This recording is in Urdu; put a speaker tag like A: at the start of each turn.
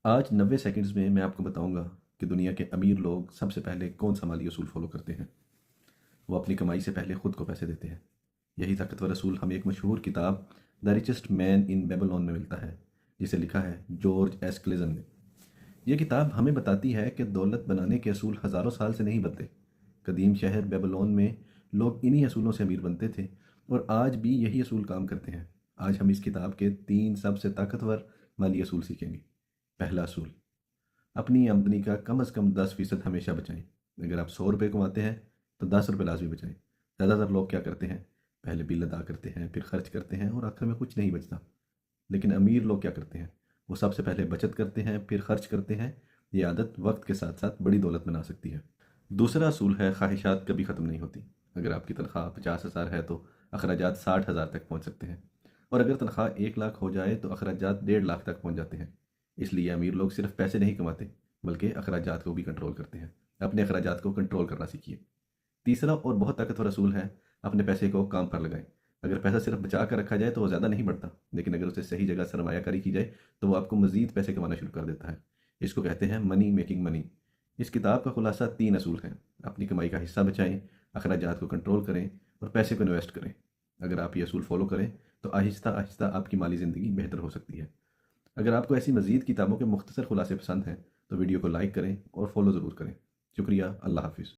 A: آج 90 سیکنڈز میں میں آپ کو بتاؤں گا کہ دنیا کے امیر لوگ سب سے پہلے کون سا مالی اصول فالو کرتے ہیں۔ وہ اپنی کمائی سے پہلے خود کو پیسے دیتے ہیں۔ یہی طاقتور اصول ہمیں ایک مشہور کتاب the richest man in Babylon میں ملتا ہے، جسے لکھا ہے جارج ایس کلیزن نے۔ یہ کتاب ہمیں بتاتی ہے کہ دولت بنانے کے اصول ہزاروں سال سے نہیں بدلے۔ قدیم شہر بیبلون میں لوگ انہی اصولوں سے امیر بنتے تھے، اور آج بھی یہی اصول کام کرتے ہیں۔ آج ہم اس کتاب کے 3 سب سے طاقتور مالی اصول سیکھیں گے۔ پہلا اصول: اپنی آمدنی کا کم از کم 10% ہمیشہ بچائیں۔ اگر آپ 100 روپے کماتے ہیں تو 10 روپے لازمی بچائیں۔ زیادہ تر لوگ کیا کرتے ہیں؟ پہلے بل ادا کرتے ہیں، پھر خرچ کرتے ہیں، اور آخر میں کچھ نہیں بچتا۔ لیکن امیر لوگ کیا کرتے ہیں؟ وہ سب سے پہلے بچت کرتے ہیں، پھر خرچ کرتے ہیں۔ یہ عادت وقت کے ساتھ ساتھ بڑی دولت بنا سکتی ہے۔ دوسرا اصول ہے: خواہشات کبھی ختم نہیں ہوتی۔ اگر آپ کی تنخواہ 50,000 ہے تو اخراجات 60,000 تک پہنچ سکتے ہیں، اور اگر تنخواہ 1 لاکھ ہو جائے تو اخراجات 1.5 لاکھ تک پہنچ جاتے ہیں۔ اس لیے امیر لوگ صرف پیسے نہیں کماتے بلکہ اخراجات کو بھی کنٹرول کرتے ہیں۔ اپنے اخراجات کو کنٹرول کرنا سیکھیے۔ تیسرا اور بہت طاقتور اصول ہے: اپنے پیسے کو کام پر لگائیں۔ اگر پیسہ صرف بچا کر رکھا جائے تو وہ زیادہ نہیں بڑھتا، لیکن اگر اسے صحیح جگہ سرمایہ کاری کی جائے تو وہ آپ کو مزید پیسے کمانا شروع کر دیتا ہے۔ اس کو کہتے ہیں منی میکنگ منی۔ اس کتاب کا خلاصہ 3 اصول ہیں: اپنی کمائی کا حصہ بچائیں، اخراجات کو کنٹرول کریں، اور پیسے کو انویسٹ کریں۔ اگر آپ یہ اصول فالو کریں تو آہستہ آہستہ آپ کی مالی زندگی بہتر ہو سکتی ہے۔ اگر آپ کو ایسی مزید کتابوں کے مختصر خلاصے پسند ہیں تو ویڈیو کو لائک کریں اور فالو ضرور کریں۔ شکریہ۔ اللہ حافظ۔